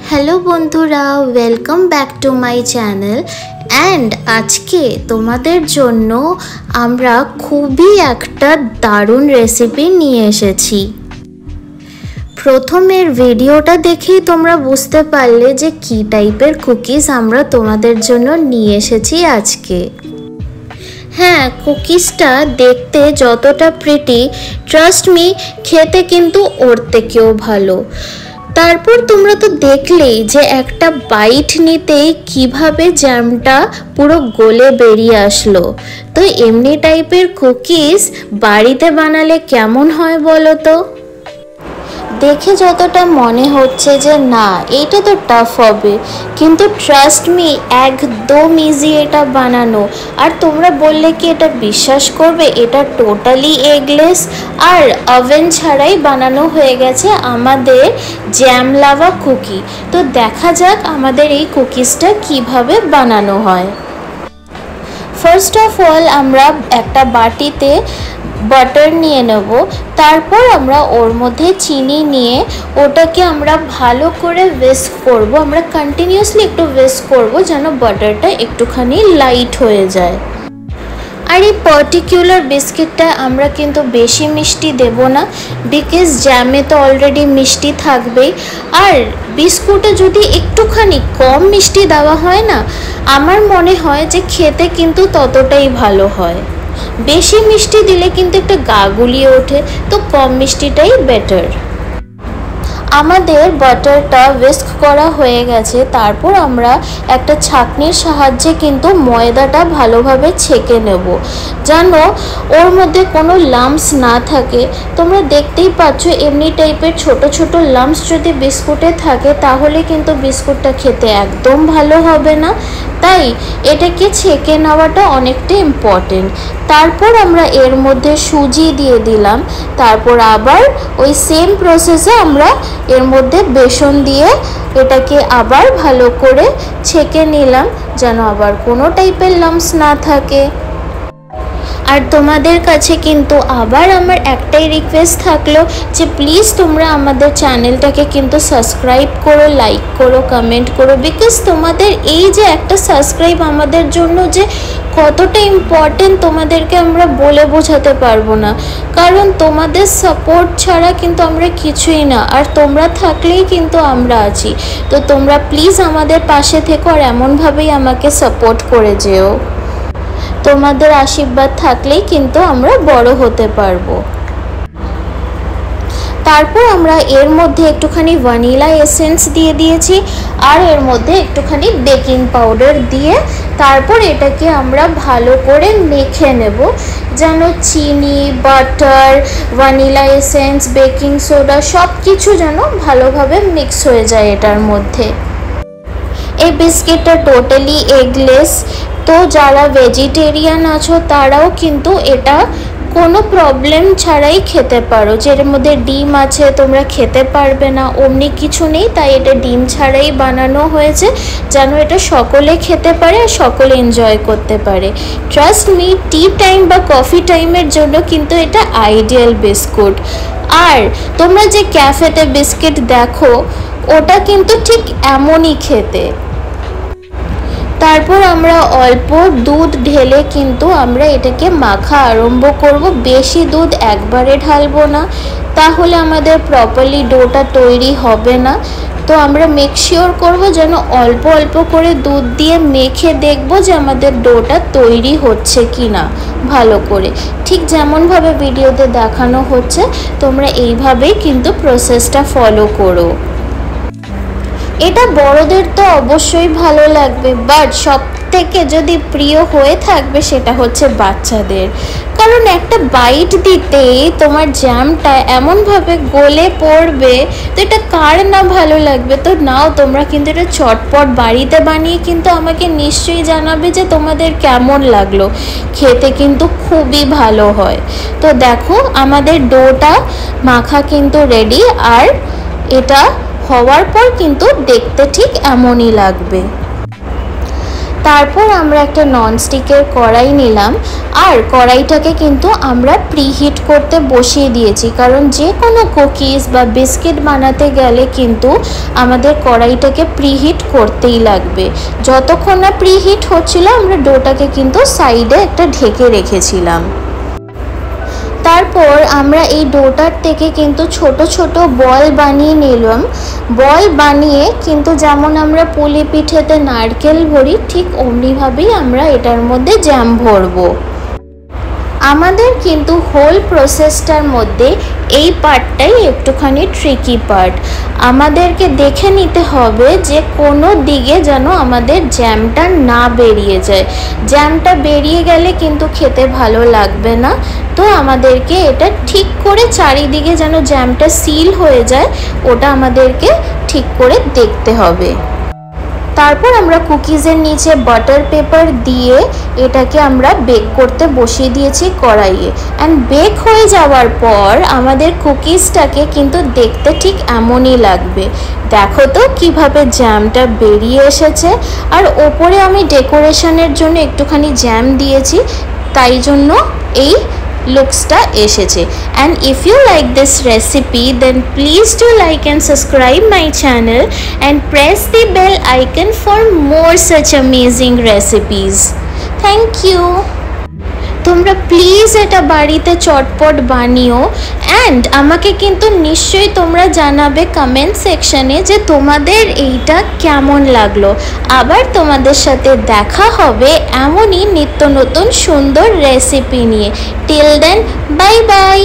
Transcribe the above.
Hello বন্ধুরা, welcome back to my channel. And আজকে তোমাদের জন্য আমরা খুবই একটা দারুণ রেসিপি নিয়ে এসেছি। প্রথমের ভিডিওটা দেখেই তোমরা বুঝতে পারলে যে কী টাইপের কুকিজ আমরা তোমাদের জন্য নিয়ে এসেছি আজকে। হ্যাঁ, কুকিজটা দেখতে যতটা প্রিটি, ট্রাস্ট মি খেতে কিন্তু ওর থেকেও ভালো। তারপর তোমরা তো দেখলেই যে একটা বাইট নিতেই কিভাবে জ্যামটা পুরো গলে বেরিয়ে আসলো। তো এমনি টাইপের কুকিজ বাড়িতে বানালে কেমন হয় বলো তো? দেখে যতটা মনে হচ্ছে যে না এইটা তো টাফ হবে, কিন্তু ট্রাস্ট মি একদম ইজি এটা বানানো। আর তোমরা বললে কি এটা বিশ্বাস করবে, এটা টোটালি এগলেস আর ওভেন ছাড়াই বানানো হয়ে গেছে আমাদের জ্যাম লাভা কুকি। তো দেখা যাক আমাদের এই কুকিজটা কিভাবে বানানো হয়। ফার্স্ট অফ অল আমরা একটা বাটিতে বাটার নিয়ে নেব। তারপর আমরা ওর মধ্যে চিনি নিয়ে ওটাকে আমরা ভালো করে উইস্ক করব। আমরা কন্টিনিউয়াসলি একটু উইস্ক করব যেন বাটারটা একটুখানি লাইট হয়ে যায়। আর এই পার্টিকুলার বিস্কিটটা আমরা কিন্তু বেশি মিষ্টি দেব না, বিকজ জ্যামে তো অলরেডি মিষ্টি থাকবেই। আর বিস্কুটে যদি একটুখানি কম মিষ্টি দেওয়া হয় না, আমার মনে হয় যে খেতে কিন্তু ততটাই ভালো হয়। বেশি মিষ্টি দিলে কিন্তু একটা গা গুলিয়ে ওঠে, তো কম মিষ্টিটাই বেটার। আমাদের বাটারটা উইস্ক করা হয়ে গেছে। তারপর আমরা একটা ছাঁকনির সাহায্যে কিন্তু ময়দাটা ভালোভাবে ছেঁকে নেব, যেন ওর মধ্যে কোনো লাম্পস না থাকে। তোমরা দেখতেই পাচ্ছ এমনি টাইপের ছোট ছোট লাম্পস যদি বিস্কুটে থাকে তাহলে কিন্তু বিস্কুটটা খেতে একদম ভালো হবে না। তাই এটাকে ছেঁকে নেওয়াটা অনেকটা ইম্পর্টেন্ট। তারপর আমরা এর মধ্যে সুজি দিয়ে দিলাম। তারপর আবার ওই সেম প্রসেসে আমরা এর মধ্যে বেসন দিয়ে এটাকে আবার ভালো করে ছেঁকে নিলাম, যেন আবার কোনো টাইপের লাম্পস না থাকে। আর তোমাদের কাছে কিন্তু আবার আমার একটাই রিকোয়েস্ট থাকলো যে প্লিজ তোমরা আমাদের চ্যানেলটাকে কিন্তু সাবস্ক্রাইব করো, লাইক করো, কমেন্ট করো। বিকজ তোমাদের এই যে একটা সাবস্ক্রাইব আমাদের জন্য যে কতটা ইম্পর্টেন্ট তোমাদেরকে আমরা বলে বোঝাতে পারবো না। কারণ তোমাদের সাপোর্ট ছাড়া কিন্তু আমরা কিছুই না, আর তোমরা থাকলেই কিন্তু আমরা আছি। তো তোমরা প্লিজ আমাদের পাশে থেকো আর এমনভাবেই আমাকে সাপোর্ট করে যেও। তোমাদের আশীর্বাদ থাকলেই কিন্তু আমরা বড় হতে পারবো। তারপর আমরা এর মধ্যে একটুখানি ভ্যানিলা এসেন্স দিয়ে দিয়েছি, আর এর মধ্যে একটুখানি বেকিং পাউডার দিয়ে তারপর এটাকে আমরা ভালো করে মেখে নেব, যেন চিনি, butter, vanilla essence, baking soda সব কিছু যেন ভালোভাবে মিক্স হয়ে যায় এটার মধ্যে। এই বিস্কিটটা টোটালি এগলেস, তো যারা ভেজিটেরিয়ান আছো তারাও কিন্তু এটা কোনো প্রবলেম ছাড়াই খেতে পারো। যের মধ্যে ডিম আছে তোমরা খেতে পারবে না, অমনি কিছু নেই। তাই এটা ডিম ছাড়াই বানানো হয়েছে, যেন এটা সকলে খেতে পারে আর সকলে এনজয় করতে পারে। ট্রাস্ট মি, টি টাইম বা কফি টাইমের জন্য কিন্তু এটা আইডিয়াল বিস্কুট। আর তোমরা যে ক্যাফেতে বিস্কিট দেখো ওটা কিন্তু ঠিক এমনই খেতে। তারপর আমরা অল্প দুধ ঢেলে কিন্তু আমরা এটাকে মাখা আরম্ভ করব। বেশি দুধ একবারে ঢালবো না, তাহলে আমাদের প্রপারলি ডোটা তৈরি হবে না। তো আমরা মেক শিওর করব যেন অল্প অল্প করে দুধ দিয়ে মেখে দেখব যে আমাদের ডোটা তৈরি হচ্ছে কি না ভালো করে। ঠিক যেমনভাবে ভিডিওতে দেখানো হচ্ছে তোমরা এইভাবেই কিন্তু প্রসেসটা ফলো করো। এটা বড়দের তো অবশ্যই ভালো লাগবে, বাট সব থেকে যদি প্রিয় হয়ে থাকবে সেটা হচ্ছে বাচ্চাদের। কারণ একটা বাইট দিতেই তোমার জ্যামটা এমনভাবে গলে পড়বে, তো এটা কার না ভালো লাগবে। তো নাও তোমরা কিন্তু এটা চটপট বাড়িতে বানিয়ে কিন্তু আমাকে নিশ্চয়ই জানাবে যে তোমাদের কেমন লাগলো। খেতে কিন্তু খুবই ভালো হয়। তো দেখো আমাদের ডোটা মাখা কিন্তু রেডি, আর এটা হওয়ার পর কিন্তু দেখতে ঠিক এমনই লাগবে। তারপর আমরা একটা ননস্টিকের কড়াই নিলাম আর কড়াইটাকে কিন্তু আমরা প্রিহিট করতে বসিয়ে দিয়েছি, কারণ যে কোনো কুকিজ বা বিস্কিট বানাতে গেলে কিন্তু আমাদের কড়াইটাকে প্রিহিট করতেই লাগবে। যতক্ষণ না প্রিহিট হচ্ছিল আমরা ডোটাকে কিন্তু সাইডে একটা ঢেকে রেখেছিলাম। তারপর আমরা এই ডোটার থেকে কিন্তু ছোট ছোট বল বানিয়ে নিলাম। বল বানিয়ে কিন্তু যেমন আমরা পুলি পিঠেতে নারকেল ভরি, ঠিক অমনিভাবেই আমরা এটার মধ্যে জ্যাম ভরবো। আমাদের কিন্তু হোল প্রসেসটার মধ্যে এই পার্টটাই একটুখানি ট্রিকি পার্ট। আমাদেরকে দেখে নিতে হবে যে কোনো দিকে যেন আমাদের জ্যামটা না বেরিয়ে যায়। জ্যামটা বেরিয়ে গেলে কিন্তু খেতে ভালো লাগবে না। তো আমাদেরকে এটা ঠিক করে চারিদিকে যেন জ্যামটা সিল হয়ে যায়, ওটা আমাদেরকে ঠিক করে দেখতে হবে। তারপর আমরা কুকিজের নিচে বাটার পেপার দিয়ে এটাকে আমরা বেক করতে বসিয়ে দিয়েছি কড়াইয়ে। অ্যান্ড বেক হয়ে যাওয়ার পর আমাদের কুকিজটাকে কিন্তু দেখতে ঠিক এমনই লাগবে। দেখো তো কিভাবে জ্যামটা বেরিয়ে এসেছে। আর ওপরে আমি ডেকোরেশনের জন্য একটুখানি জ্যাম দিয়েছি, তাই জন্য এই লুকসটা এসেছে। and if you like this recipe then please do like and subscribe my channel and press the bell icon for more such amazing recipes. Thank you. তোমরা প্লিজ এটা বাড়িতে চটপট বানিও। অ্যান্ড আমাকে কিন্তু নিশ্চয়ই তোমরা জানাবে কমেন্ট সেকশনে যে তোমাদের এইটা কেমন লাগলো। আবার তোমাদের সাথে দেখা হবে এমনই নিত্য নতুন সুন্দর রেসিপি নিয়ে। Till then bye by.